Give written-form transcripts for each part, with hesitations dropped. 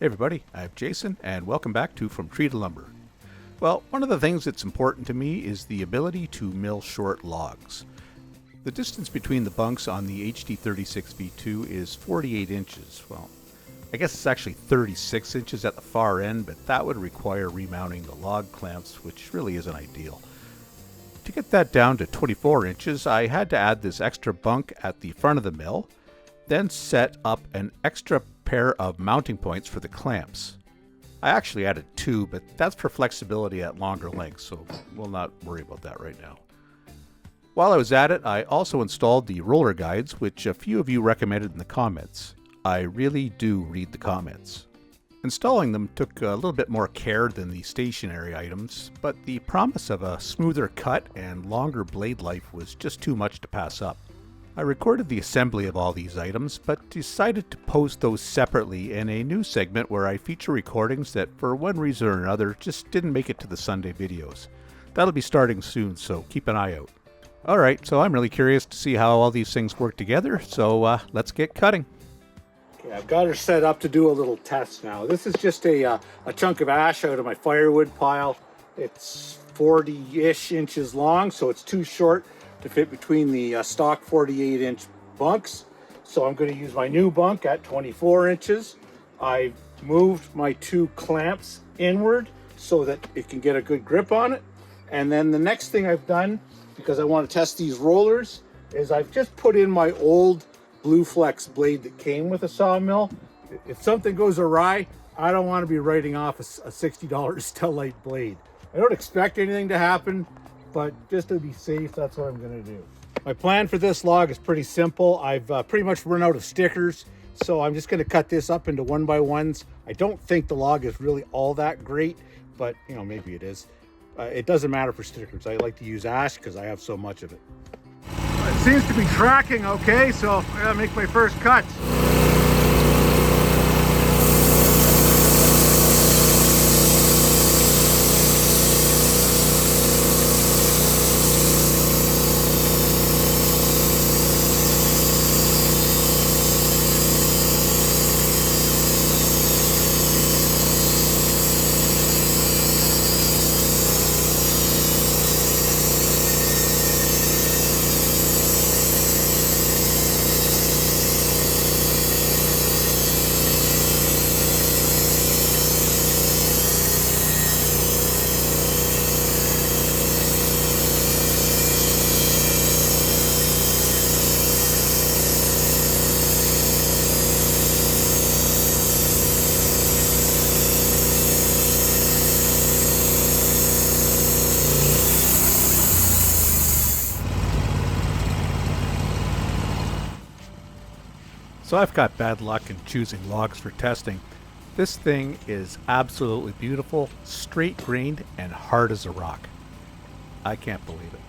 Hey everybody, I'm Jason, and welcome back to From Tree to Lumber. Well, one of the things that's important to me is the ability to mill short logs. The distance between the bunks on the HD36V2 is 48 inches. Well, I guess it's actually 36 inches at the far end, but that would require remounting the log clamps, which really isn't ideal. To get that down to 24 inches, I had to add this extra bunk at the front of the mill, then set up an extra pair of mounting points for the clamps. I actually added two, but that's for flexibility at longer lengths, so we'll not worry about that right now. While I was at it, I also installed the roller guides, which a few of you recommended in the comments. I really do read the comments. Installing them took a little bit more care than the stationary items, but the promise of a smoother cut and longer blade life was just too much to pass up. I recorded the assembly of all these items, but decided to post those separately in a new segment where I feature recordings that for one reason or another just didn't make it to the Sunday videos. That'll be starting soon, so keep an eye out. Alright, so I'm really curious to see how all these things work together, so let's get cutting. Okay, I've got her set up to do a little test now. This is just a chunk of ash out of my firewood pile. It's 40-ish inches long, so it's too short to fit between the stock 48-inch bunks. So I'm going to use my new bunk at 24 inches. I've moved my two clamps inward so that it can get a good grip on it. And then the next thing I've done, because I want to test these rollers, is I've just put in my old Blue Flex blade that came with a Sawmill. If something goes awry, I don't want to be writing off a $60 Stellite blade. I don't expect anything to happen, but just to be safe, that's what I'm going to do. My plan for this log is pretty simple. I've pretty much run out of stickers, so I'm just going to cut this up into 1x1s. I don't think the log is really all that great, but you know, maybe it is. It doesn't matter for stickers. I like to use ash because I have so much of it. It seems to be tracking okay, so I gotta make my first cuts. So I've got bad luck in choosing logs for testing. This thing is absolutely beautiful, straight grained, and hard as a rock. I can't believe it.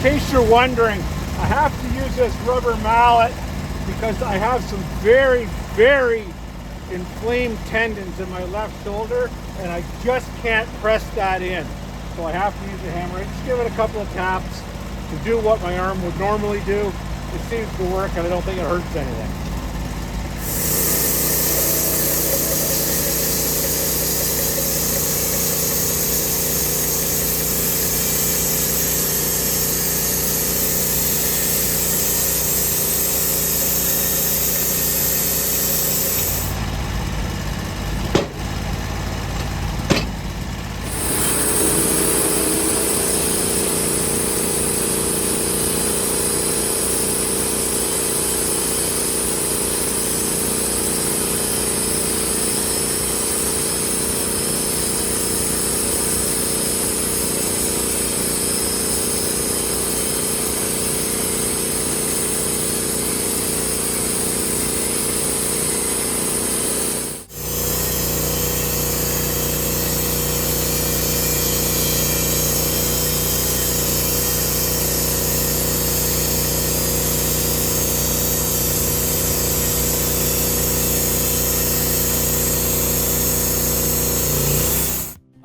In case you're wondering, I have to use this rubber mallet because I have some very, very inflamed tendons in my left shoulder and I just can't press that in. So I have to use a hammer. I just give it a couple of taps to do what my arm would normally do. It seems to work and I don't think it hurts anything.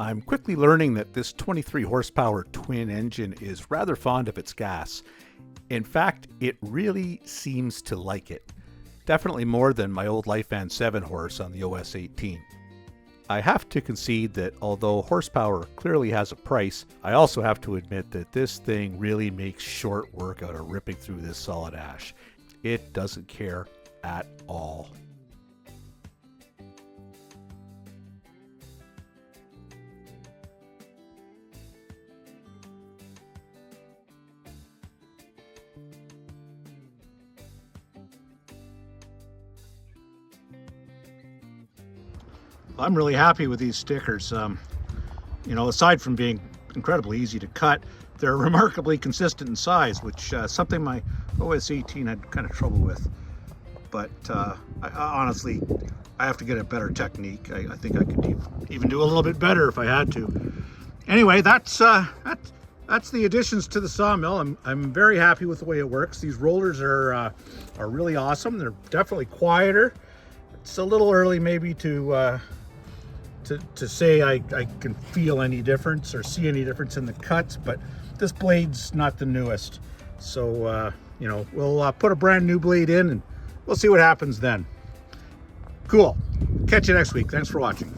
I'm quickly learning that this 23 horsepower twin engine is rather fond of its gas. In fact, it really seems to like it. Definitely more than my old Lifan 7 horse on the OS 18. I have to concede that although horsepower clearly has a price, I also have to admit that this thing really makes short work out of ripping through this solid ash. It doesn't care at all. I'm really happy with these stickers. You know, aside from being incredibly easy to cut, they're remarkably consistent in size, which something my OS 18 had kind of trouble with. But honestly, I have to get a better technique. I think I could even do a little bit better if I had to. Anyway, that's the additions to the Sawmill. I'm very happy with the way it works. These rollers are really awesome. They're definitely quieter. It's a little early maybe to say I can feel any difference or see any difference in the cuts, but this blade's not the newest. So, you know, we'll put a brand new blade in and we'll see what happens then. Cool. Catch you next week. Thanks for watching.